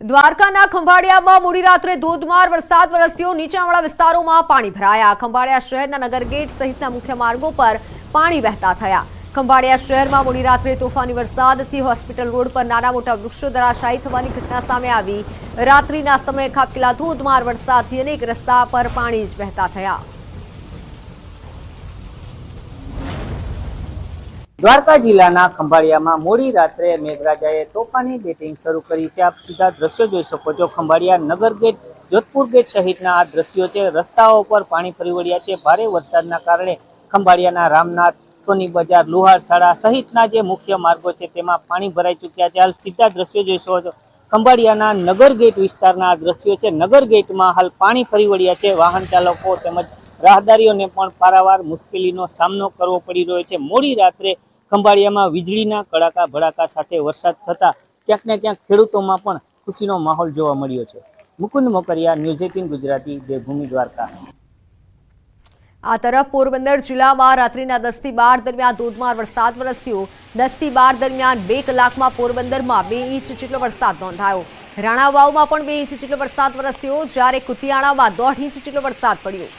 દ્વારકાના ખંભાળિયામાં મોડી રાત્રે ધોધમાર વરસાદ વરસ્યો। નીચાણવાળા વિસ્તારોમાં પાણી ભરાયા। ખંભાળિયા શહેરના નગરગેટ સહિતના મુખ્ય માર્ગો પર પાણી વહેતા થયા। ખંભાળિયા શહેરમાં મોડી રાત્રે તોફાની વરસાદથી હોસ્પિટલ રોડ પર નાના મોટા વૃક્ષો ધરાશાયી થવાની ઘટના સામે આવી। રાત્રિના સમયે ખાબકેલા ધોધમાર વરસાદથી અનેક રસ્તા પર પાણી જ વહેતા થયા। દ્વારકા જિલ્લાના ખંભાળિયામાં મોડી રાત્રે મેઘરાજાએ તોફાની બેટિંગ શરૂ કરી છે। આપ સીધા દ્રશ્યો જોઈ શકો છો। ખંભાળિયા નગર ગેટ, જોધપુર ગેટ સહિતના આ દ્રશ્યો છે। રસ્તાઓ પર પાણી ફરી વળ્યા છે। ભારે વરસાદના કારણે ખંભાળિયાના રામનાથ, સોની બજાર, લુહાર શાળા સહિતના જે મુખ્ય માર્ગો છે તેમાં પાણી ભરાઈ ચૂક્યા છે। હાલ સીધા દ્રશ્યો જોઈ શકો છો। ખંભાળિયાના નગર ગેટ વિસ્તારના આ દ્રશ્યો છે। નગર ગેટમાં હાલ પાણી ફરી વળ્યા છે। વાહન ચાલકો તેમજ રાહદારીઓને પણ પારાવાર મુશ્કેલીનો સામનો કરવો પડી રહ્યો છે। મોડી રાત્રે ખંભાળિયામાં વીજળીના કડાકા ભડાકા સાથે વરસાદ થતા ક્યાંક ને ક્યાંક ખેડૂતોમાં પણ ખુશીનો માહોલ જોવા મળ્યો છે। મુકુંદ મોકરિયા, ન્યૂઝ 18 ગુજરાતી, દેવભૂમિ દ્વારકા। આ તરફ પોરબંદર જિલ્લામાં રાત્રિના 10 થી 12 દરમિયાન ધોધમાર વરસાદ વરસ્યો। 10 થી 12 દરમિયાન 2 કલાકમાં પોરબંદરમાં 2 ઇંચ જેટલો વરસાદ નોંધાયો। રાણાવાવમાં પણ 2 ઇંચ જેટલો વરસાદ વરસ્યો, જ્યારે કુતિયાણામાં 1.5 ઇંચ જેટલો વરસાદ પડ્યો।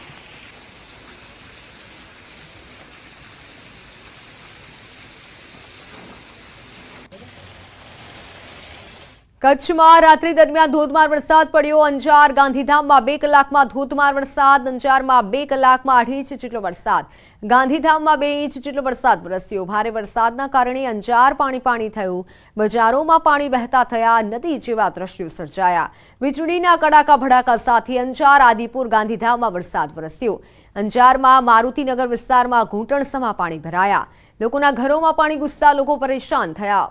કચ્છમાં રાત્રિ દરમિયાન ધોધમાર વરસાદ પડ્યો। અંજાર, ગાંધીધામમાં 2 કલાકમાં ધોધમાર વરસાદ, અંજારમાં 2 કલાકમાં 2.5 ઇંચ જેટલો વરસાદ, ગાંધીધામમાં 2 ઇંચ જેટલો વરસાદ વરસ્યો। ભારે વરસાદના કારણે અંજાર પાણી થયું, બજારોમાં પાણી વહેતા થયા, નદી જેવા દ્રશ્યો સર્જાયા। વીજળીના કડાકા ભડાકા સાથે અંજાર, આદિપુર, ગાંધીધામમાં વરસાદ વરસ્યો। અંજારમાં મારુતિનગર વિસ્તારમાં ઘૂંટણસમા પાણી ભરાયા। લોકોના ઘરોમાં પાણી ઘૂસતા લોકો પરેશાન થયા।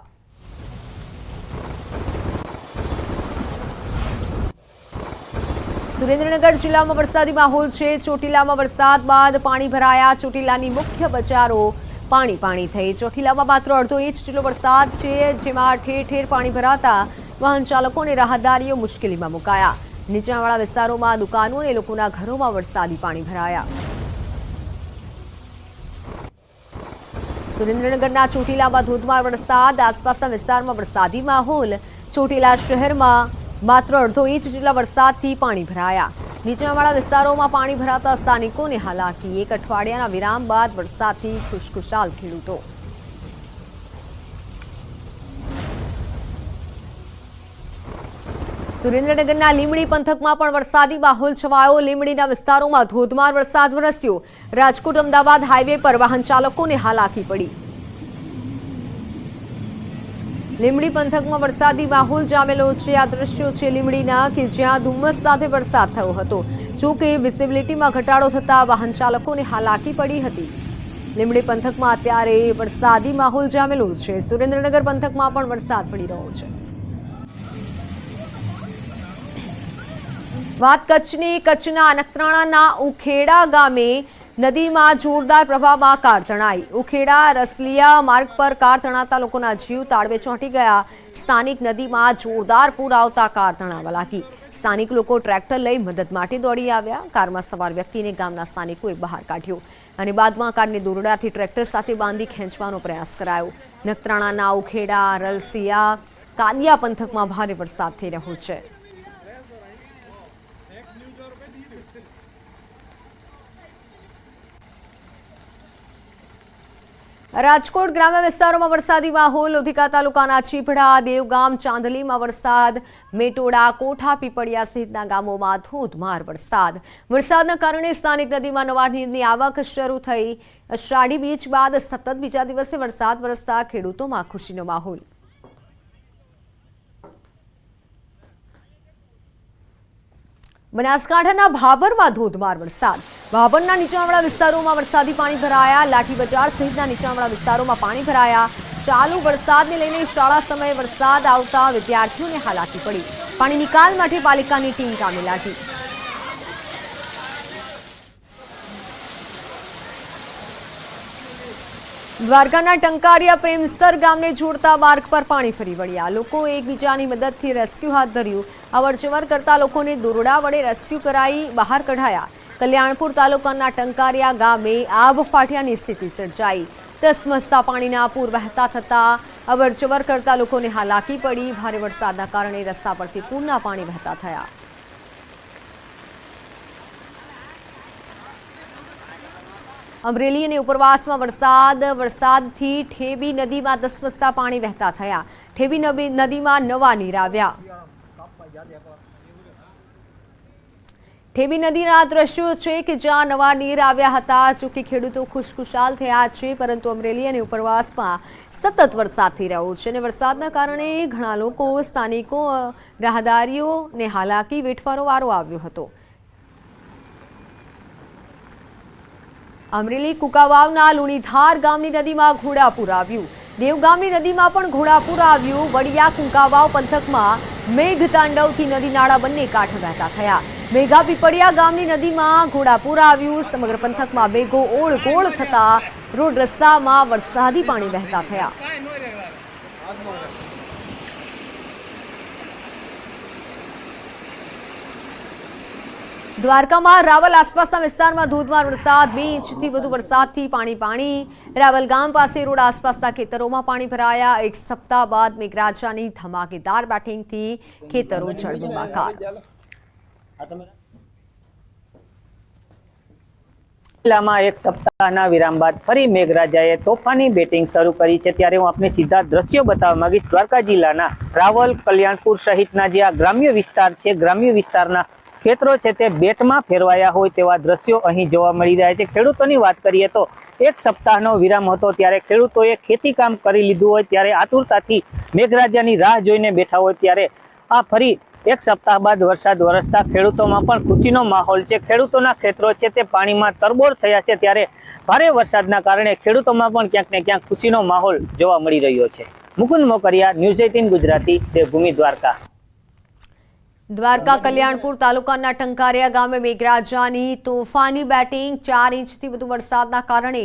સુરેન્દ્રનગર જિલ્લામાં વરસાદી માહોલ છે। ચોટીલામાં વરસાદ બાદ પાણી ભરાયા। ચોટીલાની મુખ્ય બજારો પાણી થઈ। ચોટીલામાં માત્ર 1.5 ઇંચ જેટલો વરસાદ છે, જેમાં ઠેર ઠેર પાણી ભરાતા વાહન ચાલકો અને રાહદારીઓ મુશ્કેલીમાં મુકાયા। નીચાણવાળા વિસ્તારોમાં દુકાનો અને લોકોના ઘરોમાં વરસાદી પાણી ભરાયા। સુરેન્દ્રનગરના ચોટીલામાં ધોધમાર વરસાદ, આસપાસના વિસ્તારમાં વરસાદી માહોલ। ચોટીલા શહેરમાં માત્ર 1.5 ઇંચ જેટલા વરસાદથી પાણી ભરાયા। નીચાણવાળા વિસ્તારોમાં પાણી ભરાતા સ્થાનિકોને હાલાકી। 1 અઠવાડિયાના વિરામ બાદ વરસાદથી ખુશખુશાલ ખેડૂતો। સુરેન્દ્રનગરના લીંબડી પંથકમાં પણ વરસાદી માહોલ છવાયો। લીંબડીના વિસ્તારોમાં ધોધમાર વરસાદ વરસ્યો। રાજકોટ અમદાવાદ હાઈવે પર વાહન ચાલકોને હાલાકી પડી। લીંબડી પંથકમાં વરસાદી માહોલ જામેલો છે। આ દ્રશ્યો છે લીંબડીના, કે જ્યાં ધુમ્મસ સાથે વરસાદ થયો હતો। જો કે વિઝિબિલિટીમાં ઘટાડો થતા વાહન ચાલકોને હાલાકી પડી હતી। લીંબડી પંથકમાં અત્યારે વરસાદી માહોલ જામેલો છે। સુરેન્દ્રનગર પંથકમાં પણ વરસાદ પડી રહ્યો છે। વાત કચ્છની, કચ્છના નખત્રાણાના ઉખેડા ગામે નદીમાં જોરદાર પ્રવાહમાં કાર તણાઈ। ઉખેડા રસલિયા માર્ગ પર કાર તણાતા લોકોના જીવ તાળવે ચોંટી ગયા। સ્થાનિક નદીમાં જોરદાર પૂર આવતા કાર તણાવા લાગી। સ્થાનિક લોકો ટ્રેક્ટર લઈ મદદ માટે દોડી આવ્યા। કારમાં સવાર વ્યક્તિને ગામના સ્થાનિકોએ બહાર કાઢ્યો અને બાદમાં કારને દોરડાથી ટ્રેક્ટર સાથે બાંધી ખેંચવાનો પ્રયાસ કરાયો। નખત્રાણાના ઉખેડા, રલસિયા, કાલિયા પંથકમાં ભારે વરસાદ થઈ રહ્યો છે। રાજકોટ ગ્રામ્ય વિસ્તારોમાં વરસાદી માહોલ। લોધિકા તાલુકાના ચીભડા, દેવગામ, ચાંદલીમાં વરસાદ। મેટોડા, કોઠા, પીપળિયા સહિતના ગામોમાં ધોધમાર વરસાદ। વરસાદના કારણે સ્થાનિક નદીમાં નવા નીરની આવક શરૂ થઈ। અષાઢી બીજ બાદ સતત બીજા દિવસે વરસાદ વરસતા ખેડૂતોમાં ખુશીનો માહોલ। બનાસકાંઠાના ભાભરમાં ધોધમાર વરસાદ। ભાભરના નીચાણવાળા વિસ્તારોમાં વરસાદી પાણી ભરાયા। લાઠી બજાર સહિતના નીચાણવાળા વિસ્તારોમાં પાણી ભરાયા। ચાલુ વરસાદને લઈને શાળા સમયે વરસાદ આવતા વિદ્યાર્થીઓને હાલાકી પડી। પાણી નિકાલ માટે પાલિકાની ટીમ કામે લાગી। દ્વારકાના ટંકારિયા પ્રેમસર ગામને જોડતા માર્ગ પર પાણી ફરી વળ્યા। લોકોએ એકબીજાની મદદથી રેસ્ક્યુ હાથ ધર્યું। અવરજવર કરતા લોકોને દોરડા વડે રેસ્ક્યુ કરાઈ બહાર કઢાયા। કલ્યાણપુર તાલુકાના ટંકારિયા ગામે આબ ફાટ્યાની સ્થિતિ સર્જાઈ। તસમસતા પાણીના પૂર વહેતા થતા અવરજવર કરતા લોકોને હાલાકી પડી। ભારે વરસાદના કારણે રસ્તા પરથી પૂરના પાણી વહેતા થયા। અમરેલી અને ઉપરવાસમાં વરસાદથી ઠેબી નદીમાં ધસમસતા પાણી વહેતા થયા। ઠેબી નદીમાં નવા નીર આવ્યા। ઠેબી નદીના દ્રશ્યો છે કે જ્યાં નવા નીર આવ્યા હતા। જોકે ખેડૂતો ખુશખુશાલ થયા છે, પરંતુ અમરેલી અને ઉપરવાસમાં સતત વરસાદ થઈ રહ્યો છે અને વરસાદના કારણે ઘણા લોકો, સ્થાનિકો, રાહદારીઓને હાલાકી વેઠવાનો વારો આવ્યો હતો। અમરેલી કુકાવાવના લુણીધાર ગામની નદીમાં ઘોડાપૂર આવ્યું। દેવગામની નદીમાં પણ ઘોડાપૂર આવ્યું। વડિયા કુકાવાવ પંથકમાં મેઘતાંડવથી નદી નાળા બંને કાંઠે વહેતા થયા। મેઘા પીપળિયા ગામની નદીમાં ઘોડાપૂર આવ્યું। સમગ્ર પંથકમાં મેઘો ઓળગોળ થતા રોડ રસ્તામાં વરસાદી પાણી વહેતા થયા। દ્વારકામાં રાવલ આસપાસના વિસ્તારમાં ધોધમાર વરસાદ। 2 ઇંચથી વધુ વરસાદથી પાણી। રાવલ ગામ પાસે રોડ આસપાસના ખેતરોમાં પાણી ભરાયા। એક સપ્તાહ બાદ મેઘરાજાની ધમાકેદાર બેટિંગથી ખેતરો જળબંબાકાર। જિલ્લામાં એક સપ્તાહના વિરામ બાદ ફરી મેઘરાજાએ તોફાની બેટિંગ શરૂ કરી છે। ત્યારે હું આપને સીધા દ્રશ્યો બતાવવા માંગીશ। દ્વારકા જિલ્લાના રાવલ, કલ્યાણપુર સહિતના જે આ ગ્રામ્ય વિસ્તાર છે, ગ્રામ્ય વિસ્તારના ખેતરો છે તે બેટમાં ફેરવાયા હોય તેવા દ્રશ્યો અહીં જોવા મળી રહ્યા છે। ખેડૂતોની વાત કરીએ તો એક સપ્તાહનો વિરામ હતો, ત્યારે ખેડૂતોએ ખેતી કામ કરી લીધું હોય, ત્યારે આતુરતાથી મેઘરાજાની રાહ જોઈને બેઠા હોય, ત્યારે આ ફરી એક સપ્તાહ બાદ વરસાદ વરસતા ખેડૂતોમાં પણ ખુશીનો માહોલ છે। ખેડૂતોના ખેતરો છે તે પાણીમાં તરબોળ થયા છે, ત્યારે ભારે વરસાદના કારણે ખેડૂતોમાં પણ ક્યાંક ને ક્યાંક ખુશીનો માહોલ જોવા મળી રહ્યો છે। મુકુંદ મોકરિયા, ન્યૂઝ 18 ગુજરાતી, દેવભૂમિ, દ્વારકા। દ્વારકા કલ્યાણપુર તાલુકાના ટંકારિયા ગામે મેઘરાજાની તોફાની બેટિંગ। 4 ઇંચથી વધુ વરસાદના કારણે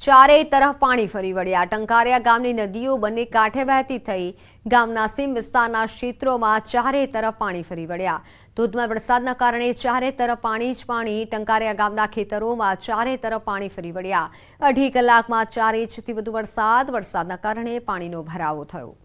ચારેય તરફ પાણી ફરી વળ્યા। ટંકારિયા ગામની નદીઓ બંને કાંઠે વહેતી થઈ। ગામના સીમ વિસ્તારના ક્ષેત્રોમાં ચારેય તરફ પાણી ફરી વળ્યા। ધોધમાર વરસાદના કારણે ચારે તરફ પાણી જ પાણી। ટંકારિયા ગામના ખેતરોમાં ચારે તરફ પાણી ફરી વળ્યા। 2.5 કલાકમાં 4 ઇંચથી વધુ વરસાદના કારણે પાણીનો ભરાવો થયો।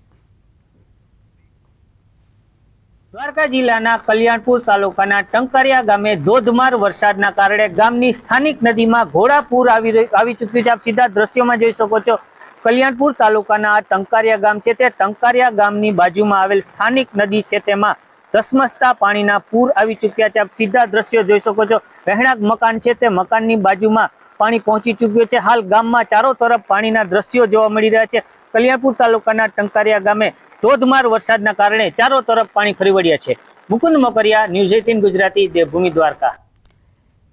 દ્વારકા જિલ્લાના કલ્યાણપુર તાલુકાના ટંકારિયા ગામે ધોધમાર વરસાદના કારણે ગામની સ્થાનિક નદીમાં ઘોડાપૂર આવી ચૂક્યું છે। આપ સીધા દ્રશ્યોમાં જોઈ શકો છો। કલ્યાણપુર તાલુકાના આ ટંકારિયા ગામ છે તે ટંકારિયા ગામની બાજુમાં આવેલ સ્થાનિક નદી છે તેમાં ધસમસતા પાણીના પૂર આવી ચૂક્યા છે। આપ સીધા દ્રશ્યો જોઈ શકો છો। રહેણાંક મકાન છે તે મકાનની બાજુમાં પાણી પહોંચી ચૂક્યું છે। હાલ ગામમાં ચારો તરફ પાણીના દ્રશ્યો જોવા મળી રહ્યા છે। કલ્યાણપુર તાલુકાના ટંકારિયા ગામે ધોધમાર વરસાદના કારણે ચારો તરફ પાણી ફરી વળ્યા છે। મુકુંદ મોકરિયા, ન્યૂઝ 18 ગુજરાતી, દેવભૂમિ, દ્વારકા।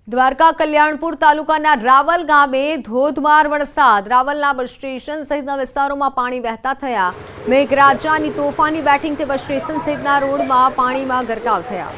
દ્વારકા કલ્યાણપુર તાલુકાના રાવલ ગામે ધોધમાર વરસાદ। રાવલના બસ સ્ટેશન સહિતના વિસ્તારોમાં પાણી વહેતા થયા। મેઘરાજાની તોફાની બેટિંગથી બસ સ્ટેશન સહિતના રોડમાં પાણીમાં ગરકાવ થયા।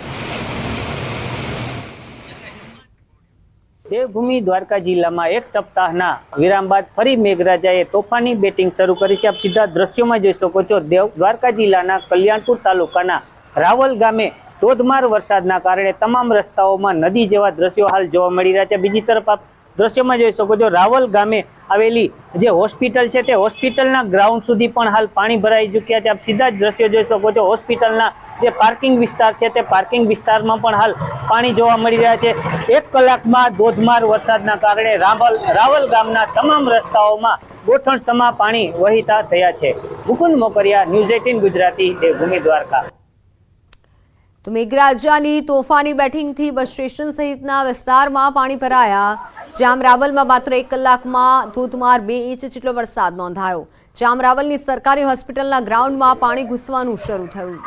દેવભૂમિ દ્વારકા જિલ્લામાં એક સપ્તાહના વિરામ બાદ ફરી મેઘરાજાએ તોફાની બેટિંગ શરૂ કરી છે। આપ સીધા દ્રશ્યોમાં જોઈ શકો છો। દ્વારકા જિલ્લાના કલ્યાણપુર તાલુકાના રાવલ ગામે ધોધમાર વરસાદના કારણે તમામ રસ્તાઓમાં નદી જેવા દ્રશ્યો હાલ જોવા મળી રહ્યા છે। બીજી તરફ આપ દ્રશ્યોમાં જોઈ શકો છો, રાવલ ગામે આવેલી જે હોસ્પિટલ છે તે હોસ્પિટલના ગ્રાઉન્ડ સુધી પણ હાલ પાણી ભરાઈ ચૂક્યા છે। આપ સીધા જ દ્રશ્યો જોઈ શકો છો। હોસ્પિટલના જે પાર્કિંગ વિસ્તાર છે તે પાર્કિંગ વિસ્તારમાં પણ હાલ પાણી જોવા મળી રહ્યા છે। 1 કલાકમાં ધોધમાર વરસાદના કારણે રાવલ ગામના તમામ રસ્તાઓમાં ગોઠણસમા પાણી વહેતા થયા છે। મુકુંદ મોકરિયા, ન્યૂઝ 18 ગુજરાતી, દેવભૂમિ, દ્વારકા। તો મેઘરાજાની તોફાની બેટિંગથી બસ સ્ટેશન સહિતના વિસ્તારમાં પાણી ભરાયા। જામ રાવલમાં માત્ર 1 કલાકમાં ધોધમાર 2 ઇંચ જેટલો વરસાદ નોંધાયો। જામ રાવલની સરકારી હોસ્પિટલના ગ્રાઉન્ડમાં પાણી ઘૂસવાનું શરૂ થયું।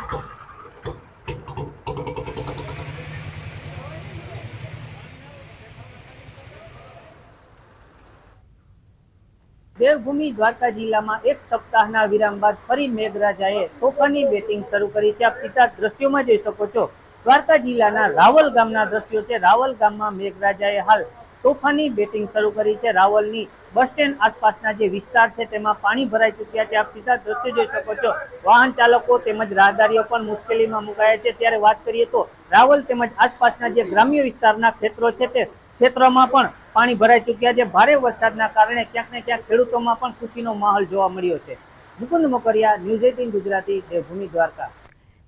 દેવભૂમિ દ્વારકા જિલ્લામાં એક સપ્તાહના વિરામ બાદ ફરી મેઘરાજાએ તોફાની બેટિંગ શરૂ કરી છે। આપ સીધા દ્રશ્યોમાં જોઈ શકો છો। દ્વારકા જિલ્લાના રાવલ ગામના દ્રશ્યો છે। રાવલ ગામમાં મેઘરાજાએ હાલ તોફાની બેટિંગ શરૂ કરી છે। રાવલની બસ સ્ટેન્ડ આસપાસના જે વિસ્તાર છે તેમાં પાણી ભરાઈ ચૂક્યા છે। આપ સીધા દ્રશ્યો જોઈ શકો છો। વાહન ચાલકો તેમજ રાહદારીઓ પણ મુશ્કેલીમાં મુકાયા છે। ત્યારે વાત કરીએ તો રાવલ તેમજ આસપાસના જે ગ્રામ્ય વિસ્તારના ખેતરો છે તે ખેતરોમાં પણ પાણી ભરાઈ ચૂક્યા છે। ભારે વરસાદના કારણે ક્યાંક ને ક્યાંક ખેડૂતોમાં પણ ખુશીનો માહોલ જોવા મળ્યો છે। મુકુંદ મોકરિયા, ન્યૂઝ 18 ગુજરાતી, દેવભૂમિ દ્વારકા।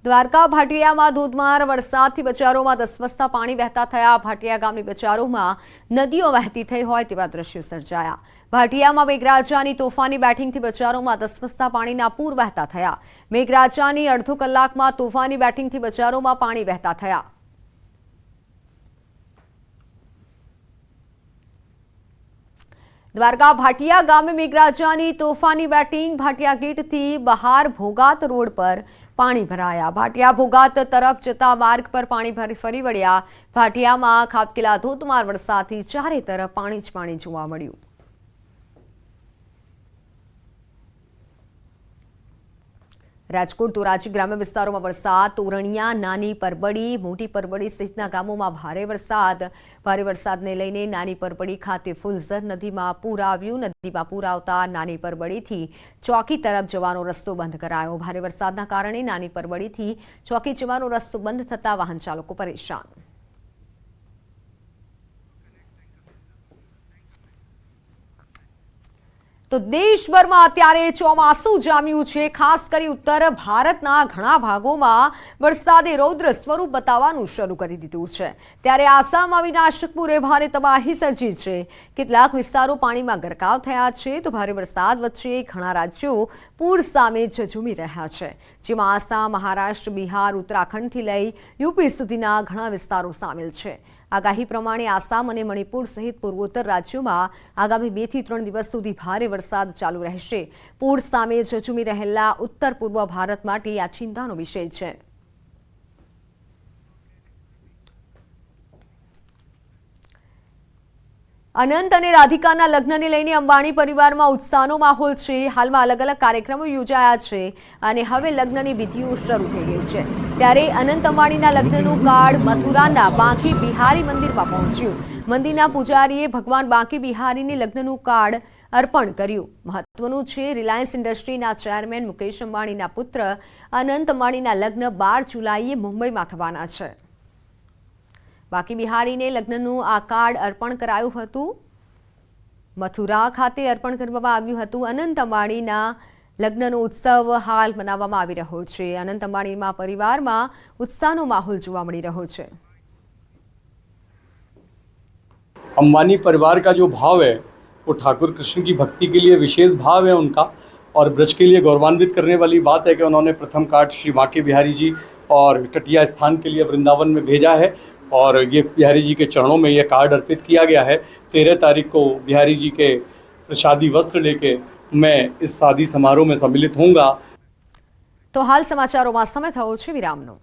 દ્વારકા ભાટિયામાં ધોધમાર વરસાદથી બજારોમાં ધસમસતા પાણી વહેતા થયા। ભાટિયા ગામની બજારોમાં નદીઓ વહેતી થઈ હોય તેવા દ્રશ્યો સર્જાયા। ભાટિયામાં મેઘરાજાની તોફાની બેટિંગથી બજારોમાં ધસમસતા પાણીના પૂર વહેતા થયા। મેઘરાજાની અડધો કલાકમાં તોફાની બેટિંગથી બજારોમાં પાણી વહેતા થયા। દ્વારકા ભાટિયા ગામે મેઘરાજાની તોફાની બેટિંગ। ભાટિયા ગેટથી બહાર ભોગાત રોડ પર પાણી ભરાયા। ભાટિયા ભોગાત તરફ જતા માર્ગ પર પાણી ફરી વળ્યા। ભાટિયામાં ખાબકેલા ધોધમાર વરસાદથી ચારે તરફ પાણી જ પાણી જોવા મળ્યું। રાજકોટ ધોરાજી ગ્રામ્ય વિસ્તારોમાં વરસાદ। તોરણિયા, નાની પરબડી, મોટી પરબડી સહિતના ગામોમાં ભારે વરસાદને લઈને નાની પરબડી ખાતે ફુલઝર નદીમાં પૂર આવ્યું। નદીમાં પૂર આવતા નાની પરબડીથી ચોકી તરફ જવાનો રસ્તો બંધ કરાયો। ભારે વરસાદના કારણે નાની પરબડીથી ચોકી જવાનો રસ્તો બંધ થતા વાહન ચાલકો પરેશાન। તો દેશભરમાં અત્યારે ચોમાસું જામ્યું છે। ખાસ કરી ઉત્તર ભારતના ઘણા ભાગોમાં વરસાદે રૌદ્ર સ્વરૂપ બતાવવાનું શરૂ કરી દીધું છે। ત્યારે આસામમાં વિનાશક પૂરે ભારે તબાહી સર્જી છે। કેટલાક વિસ્તારો પાણીમાં ગરકાવ થયા છે તો ભારે વરસાદ વચ્ચે ઘણા રાજ્યો પૂર સામે ઝઝૂમી રહ્યા છે, જેમાં આસામ, મહારાષ્ટ્ર, બિહાર, ઉત્તરાખંડથી લઈ યુપી સુધીના ઘણા વિસ્તારો સામેલ છે। આગાહી પ્રમાણે આસામ અને મણિપુર સહિત પૂર્વોત્તર રાજ્યોમાં આગામી 2 થી 3 દિવસ સુધી ભારે વરસાદ ચાલુ રહેશે। પૂર સામે ઝઝૂમી રહેલા ઉત્તર પૂર્વ ભારત માટે આ ચિંતાનો વિષય છે। અનંત અને રાધિકાના લગ્નને લઈને અંબાણી પરિવારમાં ઉત્સાહનો માહોલ છે। હાલમાં અલગ અલગ કાર્યક્રમો યોજાયા છે અને હવે લગ્નની વિધિઓ શરૂ થઈ ગઈ છે। ત્યારે અનંત અંબાણીના લગ્નનું કાર્ડ મથુરાના બાંકી બિહારી મંદિરમાં પહોંચ્યું। મંદિરના પૂજારીએ ભગવાન બાંકી બિહારીને લગ્નનું કાર્ડ અર્પણ કર્યું। મહત્વનું છે, રિલાયન્સ ઇન્ડસ્ટ્રીના ચેરમેન મુકેશ અંબાણીના પુત્ર અનંત અંબાણીના લગ્ન 12 જુલાઈએ મુંબઈમાં થવાના છે। બાકી બિહારીને લગ્નનું આ કાર્ડ અર્પણ કરાયું હતું। મથુરા ખાતે અર્પણ કરવામાં આવ્યું હતું। અનંત અંબાણીના લગ્નનો ઉત્સવ હાલ મનાવવામાં આવી રહ્યો છે। અનંત અંબાણીના પરિવારમાં ઉત્સાહનો માહોલ જોવા મળી રહ્યો છે। अंबानी परिवार का जो भाव है वो ठाकुर कृष्ण की भक्ति के लिए विशेष भाव है उनका, और ब्रज के लिए गौरवान्वित करने वाली बात है कि उन्होंने प्रथम कार्ड श्री बांके बिहारी जी और तटिया स्थान के लिए वृंदावन में भेजा है, और ये बिहारी जी के चरणों में ये कार्ड अर्पित किया गया है। 13 तारीख को बिहारी जी के शादी वस्त्र लेके मैं इस शादी समारोह में सम्मिलित होऊंगा। तो हाल समाचारों में समय थयो छे विरामनो।